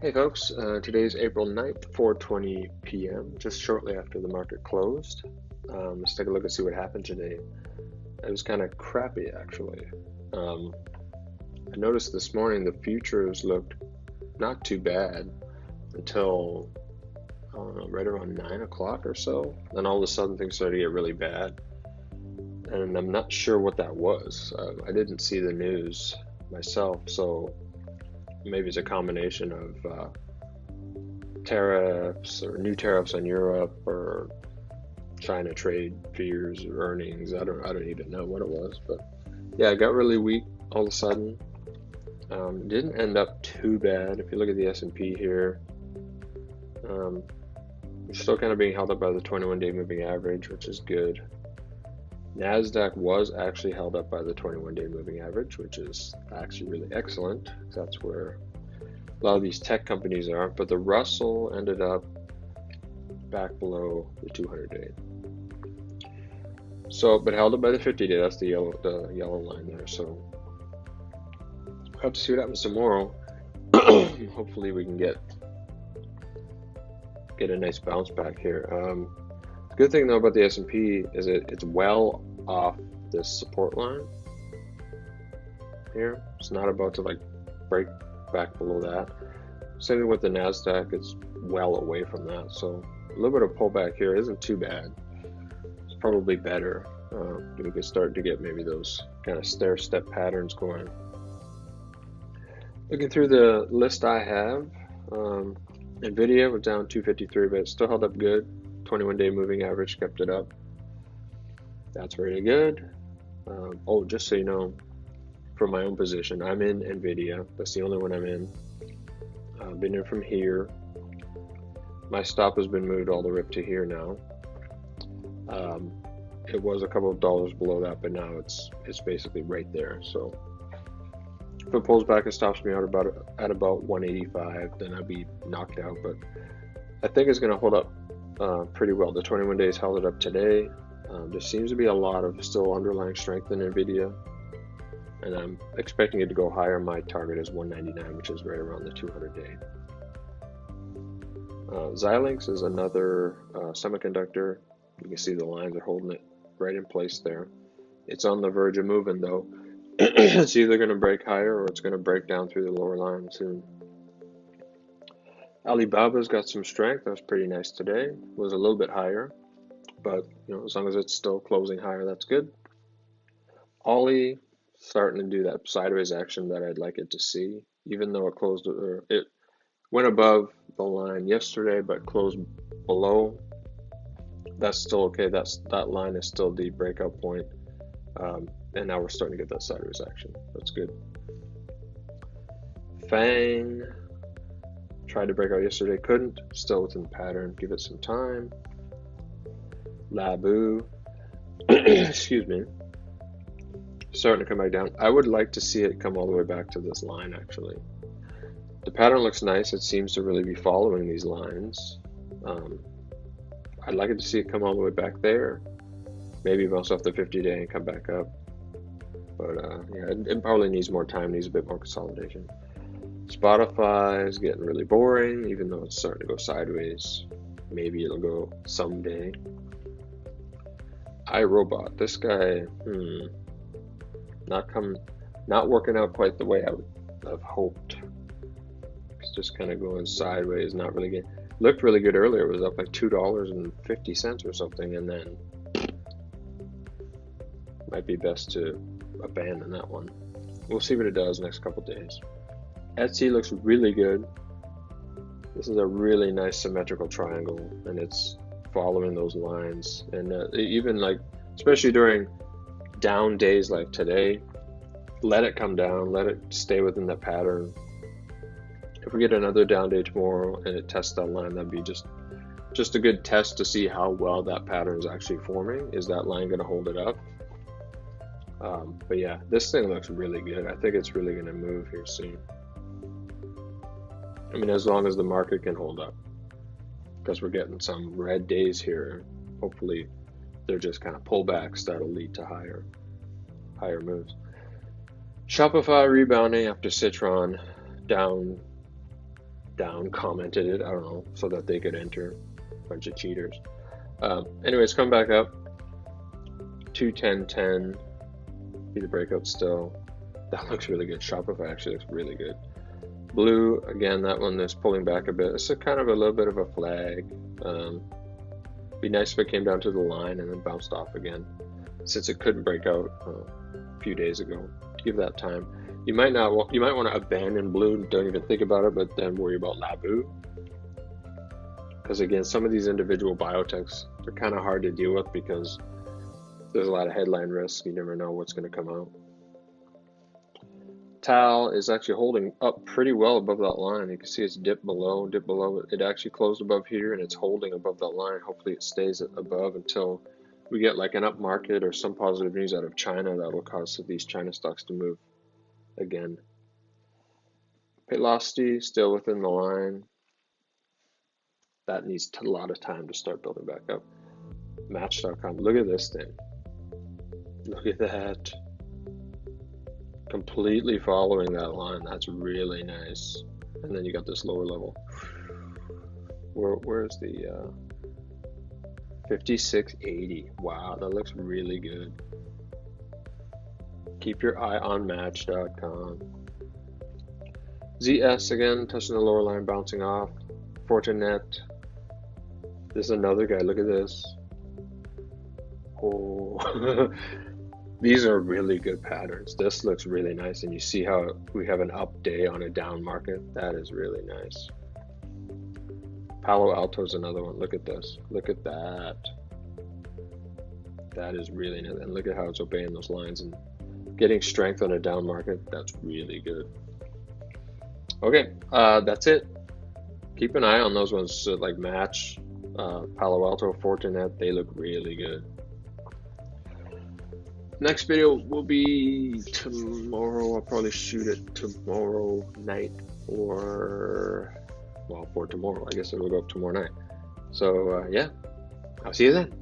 Hey folks, today's April 9th, 4:20 p.m., just shortly after the market closed. Let's take a look and see what happened today. It was kind of crappy actually. Um, I noticed this morning the futures looked not too bad until, I don't know, right around 9 o'clock or so. Then all of a sudden things started to get really bad, and I'm not sure what that was. I didn't see the news myself, so maybe it's a combination of tariffs or new tariffs on Europe or China trade fears or earnings. I don't even know what it was, but yeah, it got really weak all of a sudden. Didn't end up too bad. If you look at the S&P here, um, it's still kind of being held up by the 21-day moving average, which is good. NASDAQ was actually held up by the 21-day moving average, which is actually really excellent. That's where a lot of these tech companies are, but the Russell ended up back below the 200-day. So, but held up by the 50-day. That's the yellow line there. So, we'll have to see what happens tomorrow. Hopefully, we can get a nice bounce back here. The good thing though about the S&P is it's well off this support line here. It's not about to like break back below that. Same thing with the NASDAQ. It's well away from that. So a little bit of pullback here isn't too bad. It's probably better. We could start to get maybe those kind of stair-step patterns going. Looking through the list I have, NVDA was down 253, but it still held up good. 21-day moving average kept it up. That's really good. Oh, just so you know, from my own position, I'm in NVIDIA. That's the only one I'm in. I've been in from here. My stop has been moved all the way up to here now. It was a couple of dollars below that, but now it's basically right there. So if it pulls back and stops me out at about 185, then I'd be knocked out. But I think it's going to hold up pretty well. The 21 days held it up today. There seems to be a lot of still underlying strength in NVIDIA, and I'm expecting it to go higher. My target is 199, which is right around the 200-day. Xilinx is another semiconductor. You can see the lines are holding it right in place there. It's on the verge of moving though. It's either going to break higher or it's going to break down through the lower line soon. Alibaba's got some strength. That was pretty nice today. It was a little bit higher, but as long as it's still closing higher, that's good. Ollie starting to do that sideways action that I'd like it to see, even though it went above the line yesterday, but closed below. That's still okay. That line is still the breakout point, and now we're starting to get that sideways action. That's good. Fang tried to break out yesterday, couldn't. Still within the pattern. Give it some time. Labu, excuse me, starting to come back down. I would like to see it come all the way back to this line. Actually, the pattern looks nice. It seems to really be following these lines. I'd like it to see it come all the way back there, maybe bounce off the 50-day and come back up. But yeah, it probably needs more time, needs a bit more consolidation. Spotify is getting really boring, even though it's starting to go sideways. Maybe it'll go someday. iRobot, this guy, not working out quite the way I would have hoped. It's just kind of going sideways, not really getting. Looked really good earlier. It was up like $2.50 or something, and then might be best to abandon that one. We'll see what it does next couple days. Etsy looks really good. This is a really nice symmetrical triangle, and it's following those lines. And even like, especially during down days like today, let it come down, let it stay within that pattern. If we get another down day tomorrow and it tests that line, that'd be just a good test to see how well that pattern is actually forming. Is that line going to hold it up? But yeah, this thing looks really good. I think it's really going to move here soon. I mean, as long as the market can hold up, because we're getting some red days here. Hopefully, they're just kind of pullbacks that'll lead to higher moves. Shopify rebounding after Citron down down commented it, I don't know, so that they could enter. A bunch of cheaters. Anyways, come back up. 210.10. See the breakout still. That looks really good. Shopify actually looks really good. Blue, again, that one is pulling back a bit. It's a kind of a little bit of a flag. Be nice if it came down to the line and then bounced off again, since it couldn't break out a few days ago. Give that time. You might want to abandon blue and don't even think about it, but then worry about Labu. Because again, some of these individual biotechs, they're kind of hard to deal with because there's a lot of headline risk. You never know what's going to come out. TAL is actually holding up pretty well above that line. You can see it's dipped below. It actually closed above here and it's holding above that line. Hopefully it stays above until we get like an up market or some positive news out of China that will cause these China stocks to move again. Paylocity still within the line. That needs a lot of time to start building back up. Match.com, look at this thing. Look at that. Completely following that line. That's really nice. And then you got this lower level. Where's the 5680? Wow, that looks really good. Keep your eye on Match.com. ZS again, touching the lower line, bouncing off. Fortinet. This is another guy. Look at this. Oh. These are really good patterns. This looks really nice, and you see how we have an up day on a down market. That is really nice. Palo Alto is another one. Look at this. Look at that. That is really nice. And look at how it's obeying those lines and getting strength on a down market. That's really good. Okay, that's it. Keep an eye on those ones like Match, Palo Alto, Fortinet. They look really good. Next video will be tomorrow. I'll probably shoot it tomorrow night or, well, for tomorrow. I guess it'll go up tomorrow night. So, yeah, I'll see you then.